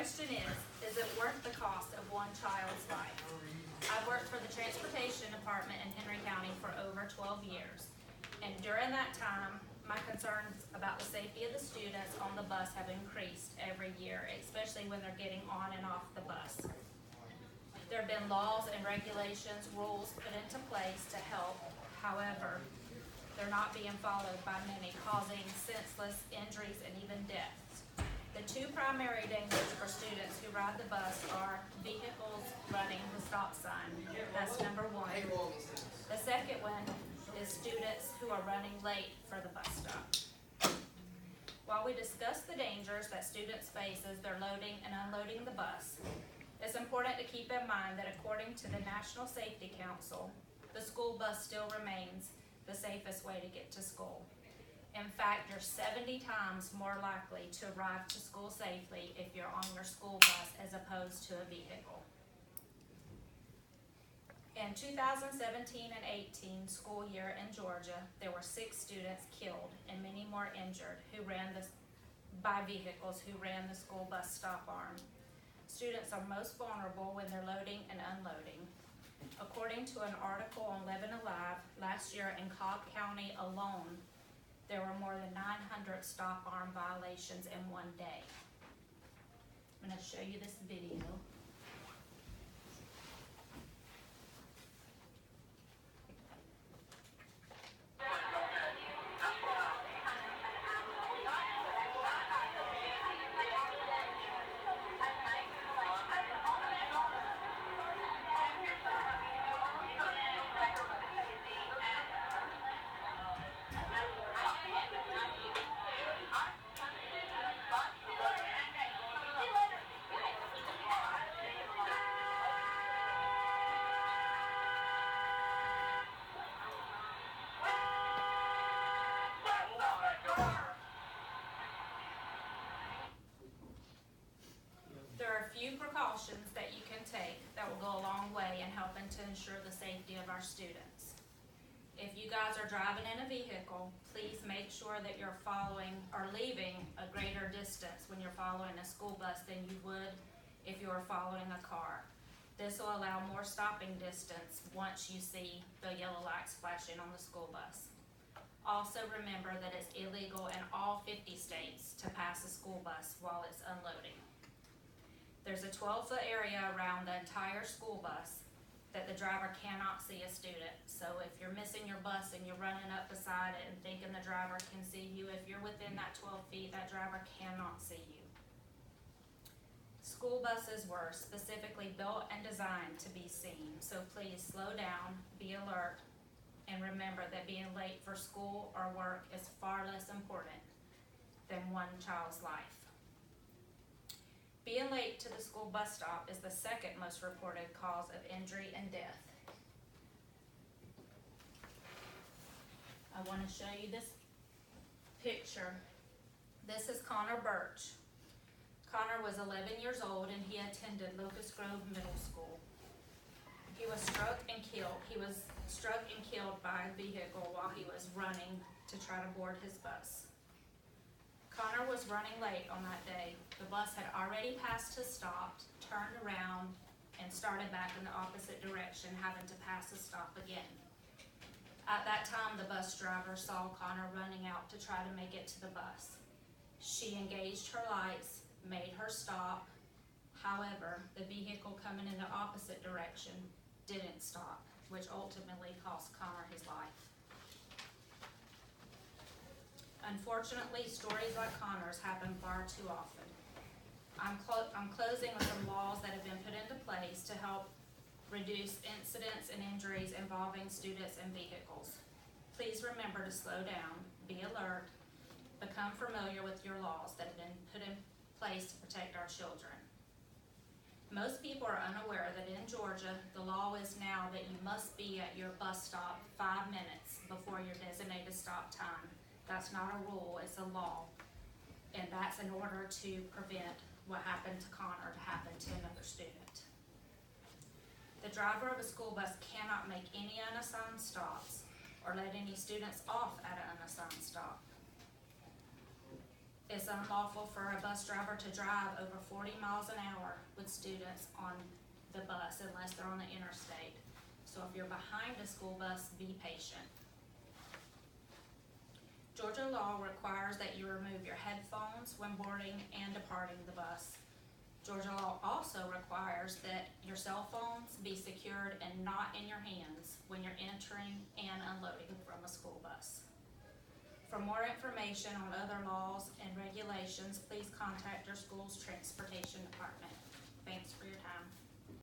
question is it worth the cost of one child's life? I've worked for the Transportation Department in Henry County for over 12 years. And during that time, my concerns about the safety of the students on the bus have increased every year, especially when they're getting on and off the bus. There have been laws and regulations, rules put into place to help. However, they're not being followed by many, causing senseless injuries and even deaths. The two primary dangers for students who ride the bus are vehicles running the stop sign. That's number one. The second one is students who are running late for the bus stop. While we discuss the dangers that students face as they're loading and unloading the bus, it's important to keep in mind that according to the National Safety Council, the school bus still remains the safest way to get to school. In fact, you're 70 times more likely to arrive to school safely if you're on your school bus as opposed to a vehicle. In 2017 and 18 school year in Georgia, there were 6 students killed and many more injured by vehicles who ran the school bus stop arm. Students are most vulnerable when they're loading and unloading. According to an article on Living Alive, last year in Cobb County alone, there were more than 900 stop arm violations in one day. I'm going to show you this video. Precautions that you can take that will go a long way in helping to ensure the safety of our students. If you guys are driving in a vehicle, please make sure that you're following or leaving a greater distance when you're following a school bus than you would if you were following a car. This will allow more stopping distance once you see the yellow lights flashing on the school bus. Also remember that it's illegal in all 50 states to pass a school bus while it's unloading. There's a 12-foot area around the entire school bus that the driver cannot see a student. So if you're missing your bus and you're running up beside it and thinking the driver can see you, if you're within that 12 feet, that driver cannot see you. School buses were specifically built and designed to be seen, so please slow down, be alert, and remember that being late for school or work is far less important than one child's life. Being late to the school bus stop is the second most reported cause of injury and death. I want to show you this picture. This is Connor Birch. Connor was 11 years old and he attended Locust Grove Middle School. He was struck and killed. He was struck and killed by a vehicle while he was running to try to board his bus. Connor was running late on that day. The bus had already passed his stop, turned around, and started back in the opposite direction, having to pass the stop again. At that time, the bus driver saw Connor running out to try to make it to the bus. She engaged her lights, made her stop. However, the vehicle coming in the opposite direction didn't stop, which ultimately cost Connor his life. Unfortunately, stories like Connor's happen far too often. I'm closing with some laws that have been put into place to help reduce incidents and injuries involving students and vehicles. Please remember to slow down, be alert, become familiar with your laws that have been put in place to protect our children. Most people are unaware that in Georgia, the law is now that you must be at your bus stop 5 minutes before your designated stop time. That's not a rule, it's a law. And that's in order to prevent what happened to Connor to happen to another student. The driver of a school bus cannot make any unassigned stops or let any students off at an unassigned stop. It's unlawful for a bus driver to drive over 40 miles an hour with students on the bus unless they're on the interstate. So if you're behind a school bus, be patient. Georgia law requires that you remove your headphones when boarding and departing the bus. Georgia law also requires that your cell phones be secured and not in your hands when you're entering and unloading from a school bus. For more information on other laws and regulations, please contact your school's transportation department. Thanks for your time.